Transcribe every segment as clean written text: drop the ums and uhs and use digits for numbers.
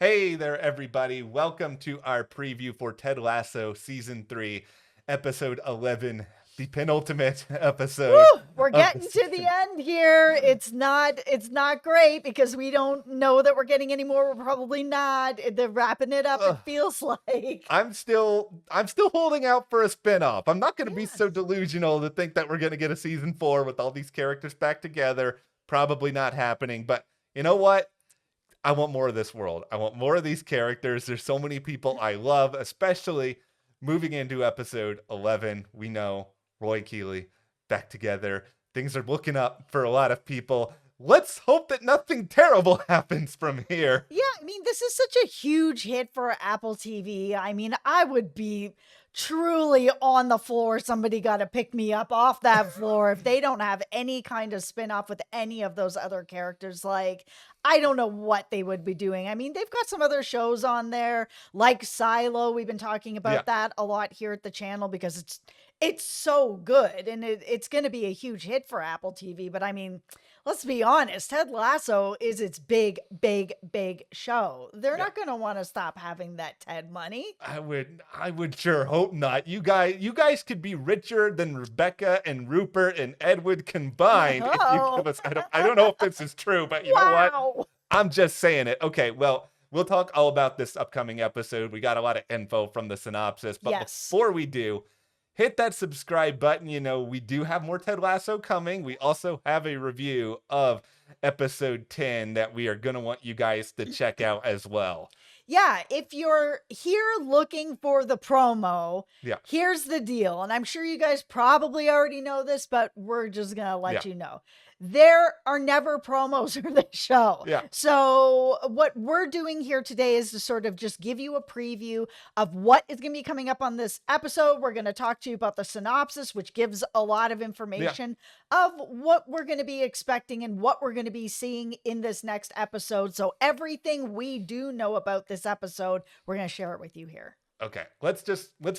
Hey there, everybody. Welcome to our preview for Ted Lasso Season 3, Episode 11, the penultimate episode Woo, we're of the getting to the season. end here. It's not great because we don't know that we're getting any more. We're probably not. They're wrapping it up, it Ugh, feels like. I'm still holding out for a spinoff. I'm not going to be so Yes. delusional to think that we're going to get a Season 4 with all these characters back together. Probably not happening, but you know what? I want more of this world. I want more of these characters. There's so many people I love, especially moving into episode 11. We know Roy Keeley back together. Things are looking up for a lot of people. Let's hope that nothing terrible happens from here. Yeah, I mean, this is such a huge hit for Apple TV. I mean, I would be truly on the floor. Somebody got to pick me up off that floor if they don't have any kind of spin-off with any of those other characters. Like, I don't know what they would be doing. I mean, they've got some other shows on there, like Silo. We've been talking Yeah. about that a lot here at the channel because it's so good and it's going to be a huge hit for Apple TV. But I mean, let's be honest, Ted Lasso is its big show. They're Yeah. not going to want to stop having that Ted money. I would sure hope not. You guys could be richer than Rebecca and Rupert and Edward combined if you Oh, give us I don't know if this is true, but you know what? wow. I'm just saying it. Okay, well, we'll talk all about this upcoming episode. We got a lot of info from the synopsis, but Yes. before we do, hit that subscribe button. You know, we do have more Ted Lasso coming. We also have a review of episode 10 that we are going to want you guys to check out as well. Yeah, if you're here looking for the promo, Yeah. here's the deal. And I'm sure you guys probably already know this, but we're just going to Yeah. let you know. There are never promos for the show. Yeah. So, what we're doing here today is to sort of just give you a preview of what is going to be coming up on this episode. We're going to talk to you about the synopsis, which gives a lot of information of what we're going to be expecting and what we're going to be seeing in this next episode. So, everything we do know about this episode, we're going to share it with you here. Okay, let's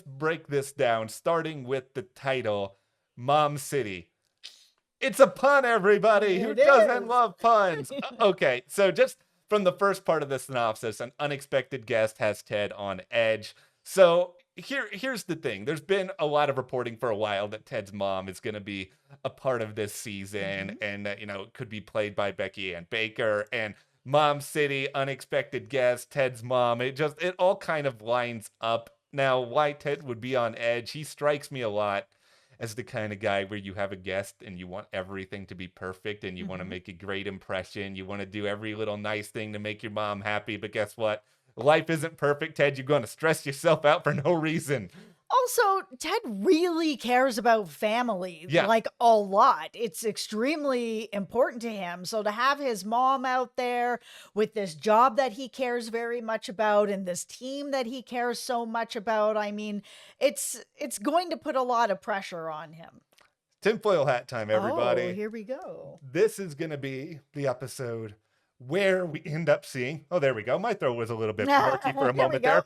break this down starting with the title Mom City. It's a pun, everybody. Who It doesn't is. love puns? Okay, so just from the first part of the synopsis, an unexpected guest has Ted on edge. So here's the thing. There's been a lot of reporting for a while that Ted's mom is going to be a part of this season, Mhm. and that it could be played by Becky Ann Baker. And Mom City, unexpected guest, Ted's mom. It all kind of lines up. Now, why Ted would be on edge? He strikes me a lot as the kind of guy where you have a guest and you want everything to be perfect and you want to Mhm. make a great impression. You want to do every little nice thing to make your mom happy. But guess what? Life isn't perfect, Ted. You're going to stress yourself out for no reason. Also, Ted really cares about family, Yeah. like a lot. It's extremely important to him. So to have his mom out there with this job that he cares very much about and this team that he cares so much about, I mean, it's going to put a lot of pressure on him. Tinfoil hat time, Oh, everybody. here we go. This is going to be the episode where we end up seeing. Oh, there we go. My throat was a little bit murky for a Here we moment go. there.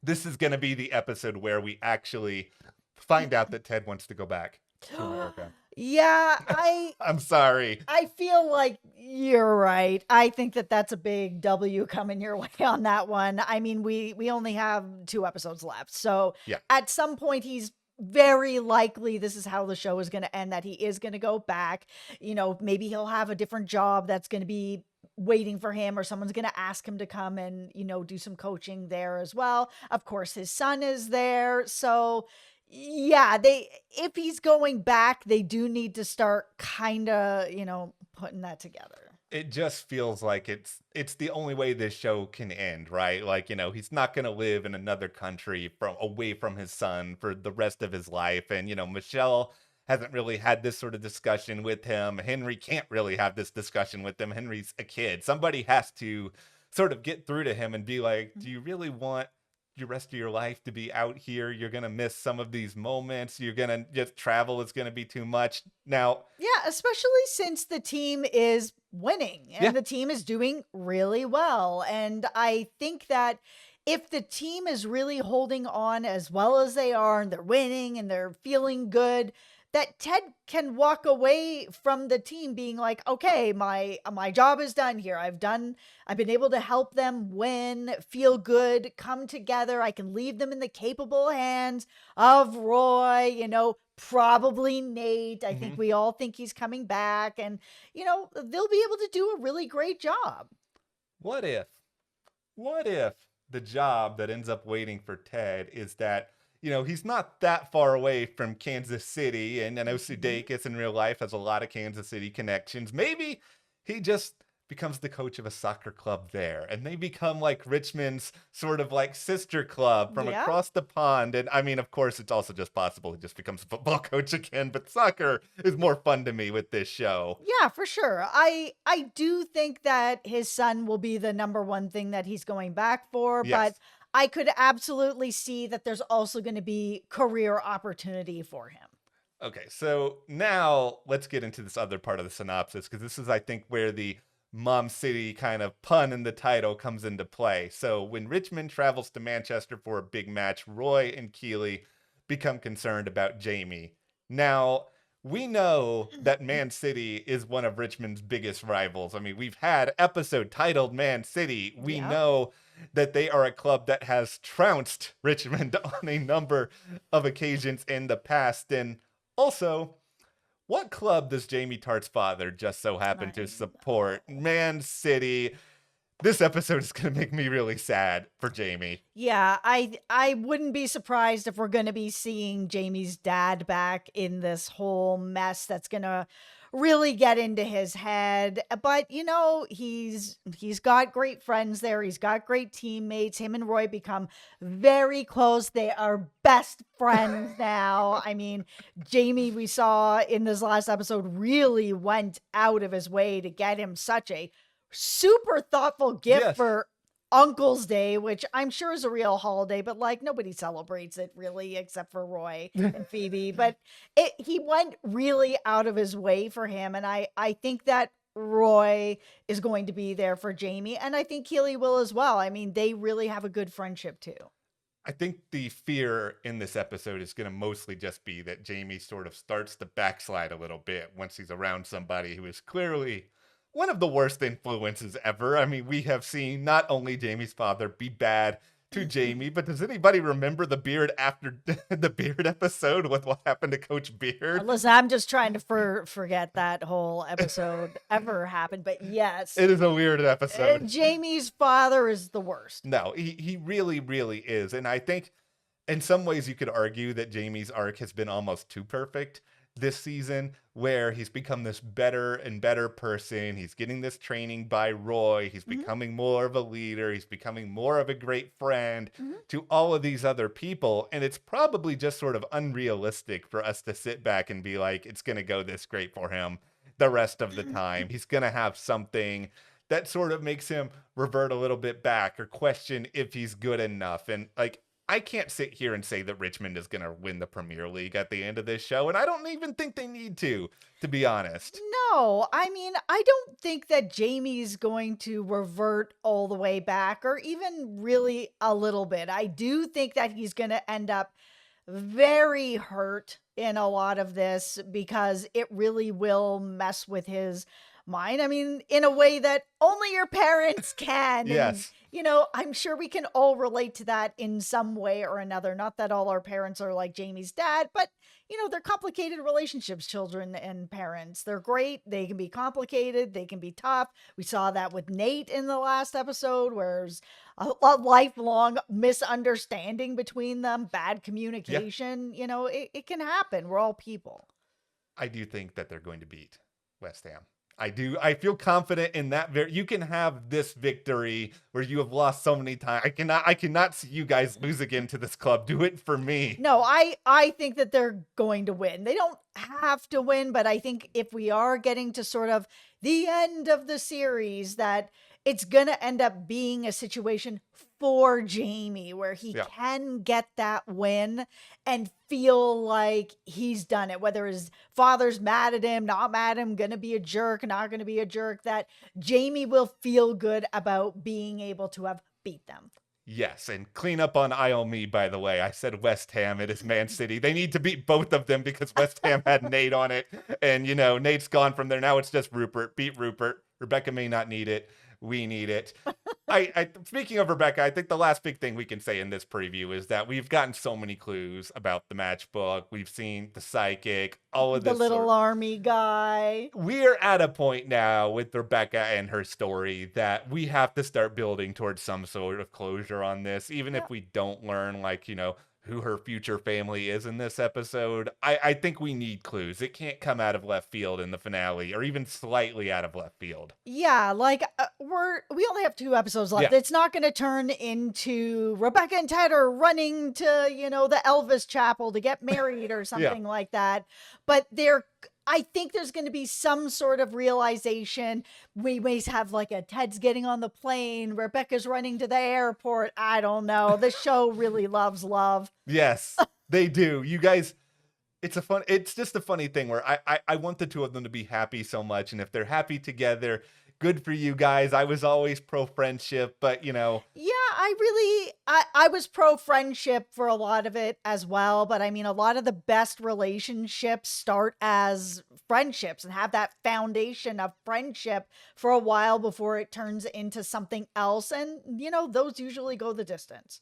This is going to be the episode where we actually find out that Ted wants to go back to America. Yeah, I I'm sorry. I feel like you're right. I think that that's a big W coming your way on that one. I mean, we only have 2 episodes left. So Yeah. at some point he's very likely this is how the show is going to end, that he is going to go back. Maybe he'll have a different job that's going to be waiting for him, or someone's going to ask him to come and, do some coaching there as well. Of course, his son is there. So yeah, if he's going back, they do need to start kind of, putting that together. It just feels like it's the only way this show can end, right? Like, he's not going to live in another country from away from his son for the rest of his life. And, Michelle hasn't really had this sort of discussion with him. Henry can't really have this discussion with him. Henry's a kid. Somebody has to sort of get through to him and be like, do you really want your rest of your life to be out here? You're going to miss some of these moments. You're going to just travel. It's going to be too much. Now, Yeah, especially since the team is winning and yeah, the team is doing really well. And I think that if the team is really holding on as well as they are and they're winning and they're feeling good, that Ted can walk away from the team being like, okay, my job is done here. I've been able to help them win, feel good, come together. I can leave them in the capable hands of Roy, probably Nate. I think Mhm. we all think he's coming back, and they'll be able to do a really great job. What if what if the job that ends up waiting for Ted is that, he's not that far away from Kansas City, and I know Mhm. Sudeikis in real life has a lot of Kansas City connections. Maybe he just becomes the coach of a soccer club there, and they become like Richmond's sort of like sister club from Yeah. across the pond. And I mean, of course, it's also just possible he just becomes a football coach again, but soccer is more fun to me with this show. Yeah, for sure. I do think that his son will be the number one thing that he's going back for, but Yes. I could absolutely see that there's also going to be career opportunity for him. Okay, so now let's get into this other part of the synopsis because this is, I think, where the Mom City kind of pun in the title comes into play. So when Richmond travels to Manchester for a big match, Roy and Keeley become concerned about Jamie. Now, we know that Man City is one of Richmond's biggest rivals. I mean, we've had episode titled Man City. We Yep. know that they are a club that has trounced Richmond on a number of occasions in the past. And also, what club does Jamie Tart's father just so happen to I support? Man City. This episode is going to make me really sad for Jamie. Yeah, I wouldn't be surprised if we're going to be seeing Jamie's dad back in this whole mess that's going to really get into his head. But he's got great friends there. He's got great teammates. Him and Roy become very close. They are best friends now. I mean, Jamie, we saw in this last episode, really went out of his way to get him such a super thoughtful gift Yes. for Uncle's Day, which I'm sure is a real holiday, but like nobody celebrates it really except for Roy and Phoebe. But he went really out of his way for him, and I think that Roy is going to be there for Jamie, and I think Keely will as well. I mean, they really have a good friendship too. I think the fear in this episode is going to mostly just be that Jamie sort of starts to backslide a little bit once he's around somebody who is clearly one of the worst influences ever. I mean, we have seen not only Jamie's father be bad to Jamie, but does anybody remember the Beard after the Beard episode with what happened to Coach Beard? Listen, I'm just trying to forget that whole episode ever happened, but yes, It is a weird episode. Jamie's father is the worst. No, he really, really is. And I think in some ways you could argue that Jamie's arc has been almost too perfect this season, where he's become this better and better person. He's getting this training by Roy. He's Mhm, becoming more of a leader. He's becoming more of a great friend mhm. to all of these other people. And it's probably just sort of unrealistic for us to sit back and be like, it's going to go this great for him the rest of the time. He's going to have something that sort of makes him revert a little bit back or question if he's good enough. And like, I can't sit here and say that Richmond is going to win the Premier League at the end of this show, and I don't even think they need to be honest. No, I mean, I don't think that Jamie's going to revert all the way back or even really a little bit. I do think that he's going to end up very hurt in a lot of this because it really will mess with his mind. I mean, in a way that only your parents can. And, Yes, I'm sure we can all relate to that in some way or another. Not that all our parents are like Jamie's dad, but, they're complicated relationships, children and parents. They're great. They can be complicated, they can be tough. We saw that with Nate in the last episode, where there's a lifelong misunderstanding between them, bad yeah, communication. It can happen. We're all people. I do think that they're going to beat West Ham. I do. I feel confident in that. You can have this victory where you have lost so many times. I cannot see you guys lose again to this club. Do it for me. No, I think that they're going to win. They don't have to win, but I think if we are getting to sort of the end of the series, that it's going to end up being a situation for Jamie where he Yeah. can get that win and feel like he's done it, whether his father's mad at him, not mad at him, going to be a jerk, not going to be a jerk, that Jamie will feel good about being able to have beat them. Yes, and clean up on Isle Me, by the way. I said West Ham. It is Man City. They need to beat both of them because West Ham had Nate on it. And, Nate's gone from there. Now it's just Rupert. Beat Rupert. Rebecca may not need it. We need it. Speaking of Rebecca, I think the last big thing we can say in this preview is that we've gotten so many clues about the matchbook. We've seen the psychic, all of The this little sort. army guy. We're at a point now with Rebecca and her story that we have to start building towards some sort of closure on this, even Yeah. if we don't learn, like, who her future family is in this episode. I think we need clues. It can't come out of left field in the finale, or even slightly out of left field. Yeah, like we only have 2 episodes left. Yeah. It's not going to turn into Rebecca and Ted are running to, the Elvis chapel to get married or Yeah. something like that. But I think there's going to be some sort of realization. We may have like a Ted's getting on the plane, Rebecca's running to the airport. I don't know. The show really loves love. Yes, they do. You guys, it's just a funny thing where I want the two of them to be happy so much, and if they're happy together, good for you guys. I was always pro friendship, but Yeah, I was pro friendship for a lot of it as well, but I mean a lot of the best relationships start as friendships and have that foundation of friendship for a while before it turns into something else, and those usually go the distance.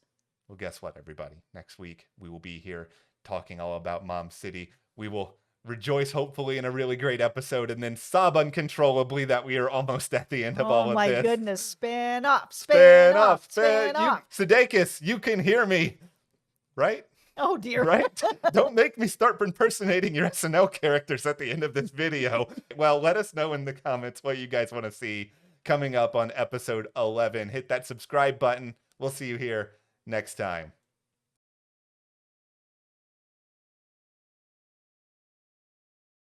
well, guess what, everybody? Next week we will be here talking all about Mom City. We will rejoice hopefully in a really great episode, and then sob uncontrollably that we are almost at the end of Oh all of my this. goodness, spin up, Spin spin off, up, spin up. Sudeikis, you can hear me, right? Oh dear. Right? Don't make me start impersonating your SNL characters at the end of this video. Well, let us know in the comments what you guys want to see coming up on episode 11. Hit that subscribe button. We'll see you here next time.